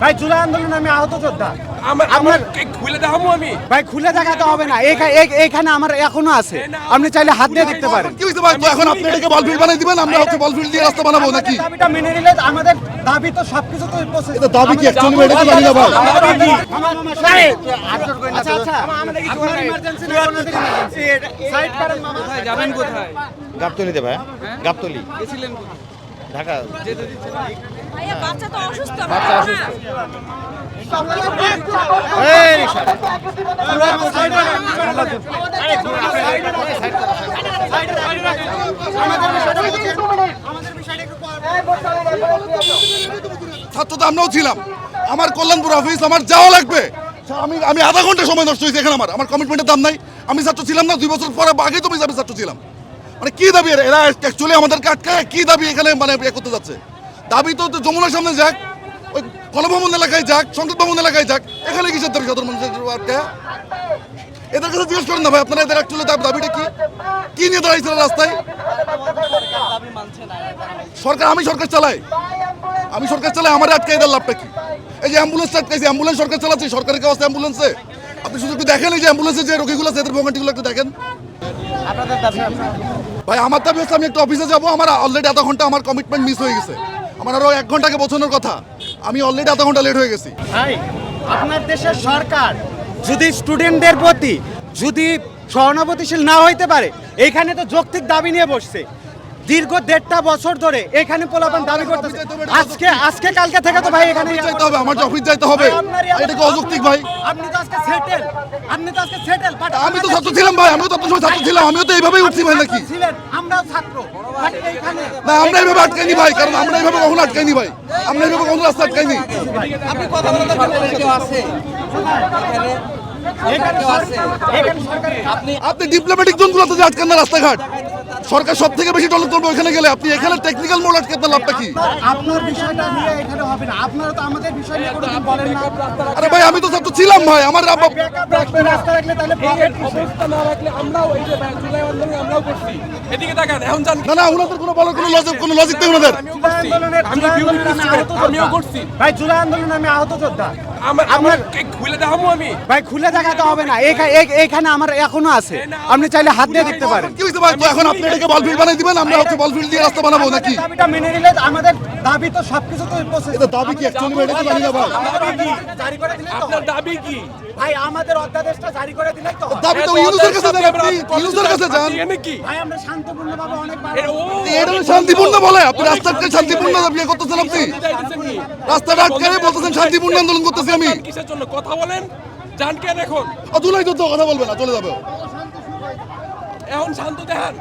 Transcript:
ভাই জুলাই আন্দোলনে আমি আহত যোদ্ধা। আমার খুলে দেখাবো আমি। ভাই খুলে দেখাতে হবে না, এখানে আমার এখনো আছে, আপনি চাইলে হাত দিয়ে দেখতে পারেন। কি হইছে ভাই, এখন আপনি এটাকে বলফিল্ড বানাই দিবেন, আমরা হচ্ছে বলফিল্ড দিয়ে রাস্তা বানাবো নাকি? দাবিটা মেনে নিলে আমাদের দাবি তো সবকিছু তো প্রসেস। এটা দাবি কি অ্যাকচুয়ালি এটা তো জানি না ভাই। আচ্ছা আচ্ছা আমাদের ইমার্জেন্সি না, আপনাদের ইমার্জেন্সি সাইড করেন মামা। কোথায় যাবেন, কোথায়? গাবতলিতে ভাই, গাবতলি গেছিলেন ঢাকা। ভাইয়া বাচ্চা তো অসুস্থ। বাচ্চা অসুস্থ। ছাত্র তো আমরাও ছিলাম, আমার কল্যাণপুর অফিস আমার যাওয়া লাগবে। আমি আধা ঘন্টা সময় নষ্ট হয়েছে এখানে, আমার কমিটমেন্টের দাম নাই। আমি ছাত্র ছিলাম না, 2 বছর পরে আগে তুমি যাবে ছাত্র ছিলাম। মানে কি দাবি এরা অ্যাকচুয়ালি আমাদেরকে আটকায় কি দাবি এখানে মানে করতে যাচ্ছে? দাবি তো যমুনার সামনে যাক, ওই গণভবন এলাকায় যাক, সংসদ ভবন এলাকায় যাক, এখানে কিসের দাবি সাধারণ মানুষের আটকায়? এদের কাছে জিজ্ঞেস করেন না ভাই, আপনারা এদের অ্যাকচুয়ালি দাবিটা কি নিয়ে দাঁড়াইছিল রাস্তায়? সরকার, আমি সরকার চালাই, আমার আটকে এদের লাভটা কি? এই যে অ্যাম্বুলেন্স আটকাইছে, অ্যাম্বুলেন্স সরকার চালাচ্ছে, সরকারের কাছে অ্যাম্বুলেন্সে আপনি শুধু একটু দেখেন, এই যে অ্যাম্বুলেন্সে যে রোগীগুলো আছে এদের ভোগান্তিগুলো একটু দেখেন। ভাই আমার দাবি হচ্ছে আমি একটু অফিসে যাবো, আমার অলরেডি আধা ঘন্টা আমার কমিটমেন্ট মিস হয়ে গেছে, আমার আরো 1 ঘন্টাকে পৌঁছানোর কথা, আমি অলরেডি আধা ঘন্টা লেট হয়ে গেছি। ভাই আপনার দেশের সরকার যদি স্টুডেন্টদের প্রতি যদি সহানুভূতিশীল না হইতে পারে, এইখানে তো যৌক্তিক দাবি নিয়ে বসছে দীর্ঘ 1.5 বছর ধরে, এখানে পোলাপান দাবি করতেছে। আজকে কালকে থেকে তো ভাই এখানে যাইতে হবে, আমার অফিস যাইতে হবে, এটা কি অযৌক্তিক ভাই? আপনি তো আজকে সেটেল, বাট আমি তো ছাত্র ছিলাম ভাই, আমিও তো আপনার সময় ছাত্র ছিলাম, আমিও তো এইভাবেই উঠছি ভাই নাকি? আমরাও ছাত্র, বাট এইখানে না আমরা এইভাবে আটকাইনি ভাই, কারণ আমরা এইভাবে কখনো আটকাইনি ভাই, আমরা এইভাবে কখনো রাস্তা আটকাইনি। আপনি কথা বলতে কেউ আছে আপনি ডিপ্লোম্যাটিক জোনগুলোতে যে আটকান না রাস্তাঘাট, সরকার সব থেকে বেশি টনক করবে ওখানে গেলে, আপনি এখানে টেকনিক্যাল মোড আটকে আপনার লাভটা কি? আপনার বিষয়টা নিয়ে এখানে হবে না, আপনারা তো আমাদের বিষয় নিয়ে কোনোদিন বলেন না। আরে ভাই আমি তো ছাত্র ছিলাম ভাই, আমার ব্যাকআপ রাখবেন, রাস্তা রাখলে তাহলে এই অবস্থা না রাখলে আমরাও এই যে জুলাই আন্দোলনে আমরাও করছি। এদিকে তাকান, এখন জান না ওনাদের কোনো বলার কোনো লজিক নেই ওনাদের। আমিও করছি ভাই জুলাই আন্দোলনে আমি আহত যোদ্ধা। আমার খুলে দেখাবো আমি। ভাই খুলে দেখাতে হবে না, এখানে আমার এখনো আছে, আপনি চাইলে হাত দিয়ে দেখতে পারেন। কি হইছে ভাই, এখন আপনি এটাকে বলফিল্ড বানাই দিবেন, আমরা হচ্ছে বলফিল্ড দিয়ে রাস্তা বানাবো নাকি? দাবিটা মেনে নিলে আমাদের দাবি তো সবকিছু তো প্রসেস। এটা দাবি কি অ্যাকচুয়ালি এটা তো জানি না ভাই। দাবি কি জারি করে দিলে তো? আপনার দাবি কি? ভাই আমাদের অধ্যাদেশটা জারি করে দিলে তো? দাবি তো ইউনুসের কাছে দেন, আপনি ইউনুসের কাছে যান। এখানে কি ভাই আমরা শান্তপূর্ণভাবে অনেকবার এটা শান্তিপূর্ণ বলে, আপনি রাস্তাকে শান্তিপূর্ণ বিয়ে করতেছেন, আপনি রাস্তাটা আটকারে বলতেছেন শান্তিপূর্ণ আন্দোলন করতেছি আমি। কিসের জন্য কথা বলেন? জান কেন এখন? জুলাই যুদ্ধ কথা বলবে না, চলে যাবে। এখন শান্ত দেখান।